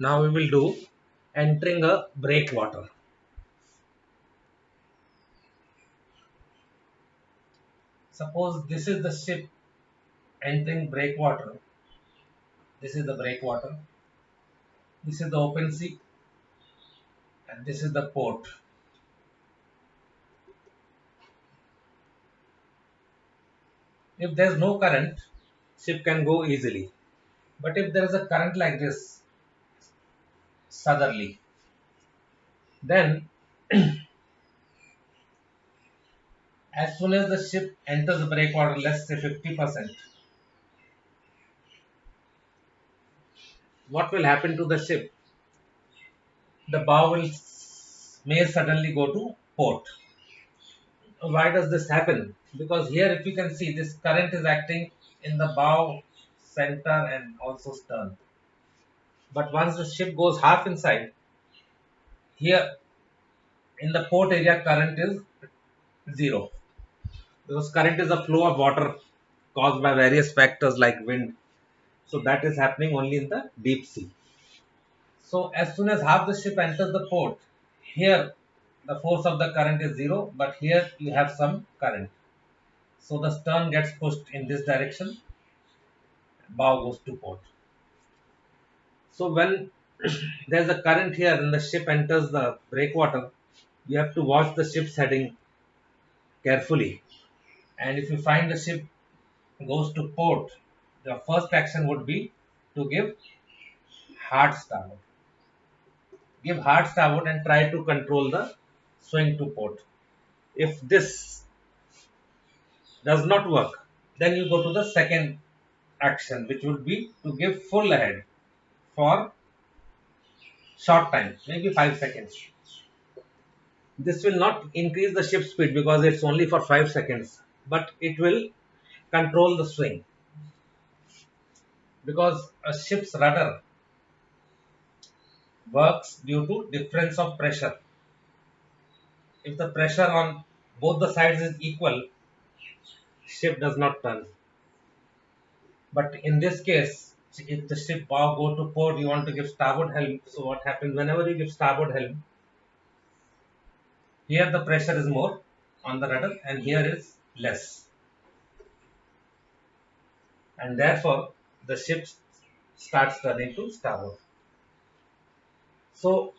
Now we will do entering a breakwater. Suppose this is the ship entering breakwater. This is the breakwater. This is the open sea, and this is the port. If there is no current, ship can go easily. But if there is a current like this, southerly, then as soon as the ship enters the breakwater, let's say 50%, what will happen to the ship? The bow will may suddenly go to port. Why does this happen? Because here, if you can see, this current is acting in the bow, center, and also stern. But once the ship goes half inside, here in the port area, current is zero. Because current is a flow of water caused by various factors like wind. So that is happening only in the deep sea. So as soon as half the ship enters the port, here the force of the current is zero, but here you have some current. So the stern gets pushed in this direction, bow goes to port. So when there's a current here and the ship enters the breakwater, you have to watch the ship's heading carefully. And if you find the ship goes to port, the first action would be to give hard starboard. Give hard starboard and try to control the swing to port. If this does not work, then you go to the second action, which would be to give full ahead for short time, maybe 5 seconds. This will not increase the ship speed because it's only for 5 seconds, but it will control the swing because a ship's rudder works due to difference of pressure. If the pressure on both the sides is equal, ship does not turn. But in this case, if the ship bow go to port, you want to give starboard helm. So what happens whenever you give starboard helm? Here the pressure is more on the rudder and here is less. And therefore the ship starts turning to starboard. So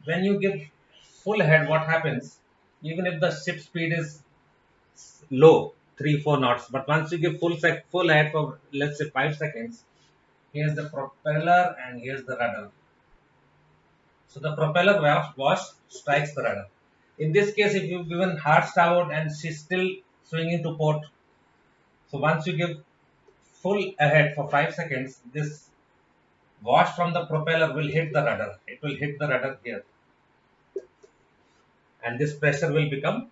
when you give full head, what happens? Even if the ship speed is low, 3-4 knots, but once you give full head for let's say 5 seconds, here's the propeller and here's the rudder. So the propeller wash strikes the rudder. In this case, if you've given hard starboard and she's still swinging to port, so once you give full ahead for 5 seconds, this wash from the propeller will hit the rudder. It will hit the rudder here, and this pressure will become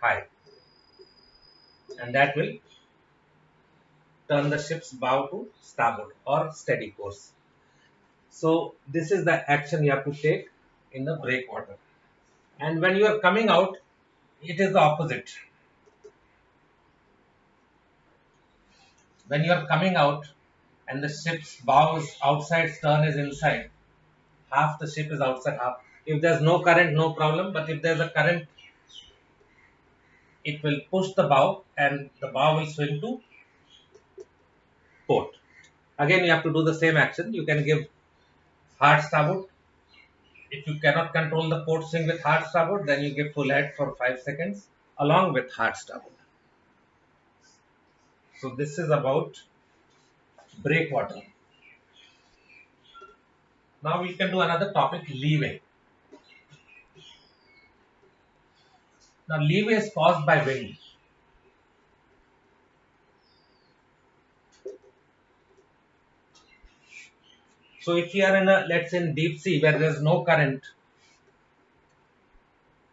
high, and that will turn the ship's bow to starboard or steady course. So this is the action you have to take in the breakwater. And when you are coming out, it is the opposite. When you are coming out and the ship's bow is outside, stern is inside, half the ship is outside, half. If there's no current, no problem. But if there's a current, it will push the bow and the bow will swing to port. Again, you have to do the same action. You can give hard starboard. If you cannot control the port swing with hard starboard, then you give full head for 5 seconds along with hard starboard. So this is about breakwater. Now we can do another topic, leeway. Now leeway is caused by wind. So if you are in a, let's say in deep sea where there is no current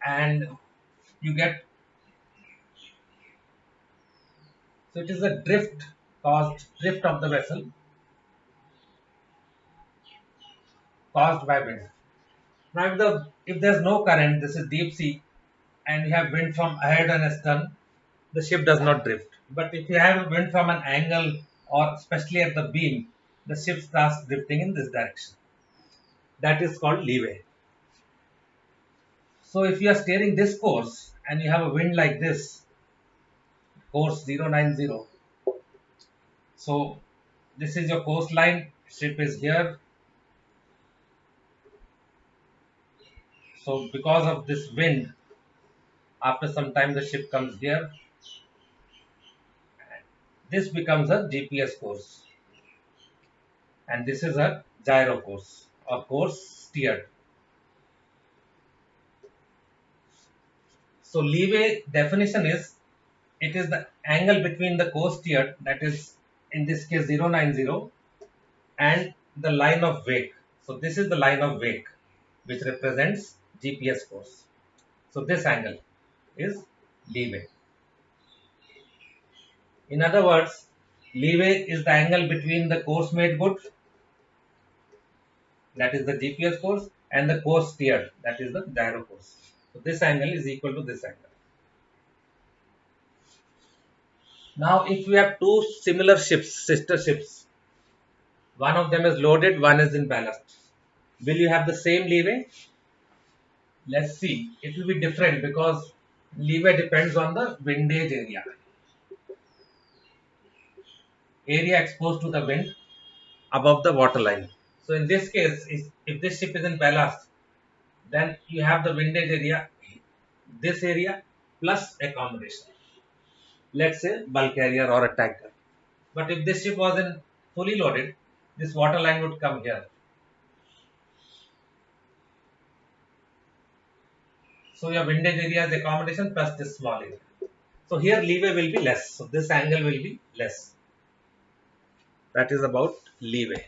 and you get, so it is a drift of the vessel caused by wind. Now if there's no current, this is deep sea and you have wind from ahead and astern, the ship does not drift. But if you have wind from an angle or especially at the beam, the ship starts drifting in this direction. That is called leeway. So if you are steering this course and you have a wind like this, course 090, so this is your coastline, ship is here. So because of this wind, after some time the ship comes here. This becomes a GPS course, and this is a gyro course or course steered. So leeway definition is, it is the angle between the course steered, that is in this case 090, and the line of wake. So this is the line of wake which represents GPS course. So this angle is leeway. In other words, leeway is the angle between the course made good, that is the GPS course, and the course steered, that is the gyro course. So this angle is equal to this angle. Now if we have two similar ships, sister ships, one of them is loaded, one is in ballast, will you have the same leeway? Let's see. It will be different because leeway depends on the windage area exposed to the wind above the waterline. So in this case, if this ship is in ballast, then you have the windage area, this area plus accommodation. Let's say bulk carrier or a tanker. But if this ship was in fully loaded, this waterline would come here. So your windage area is accommodation plus this small area. So here leeway will be less. So this angle will be less. That is about leeway.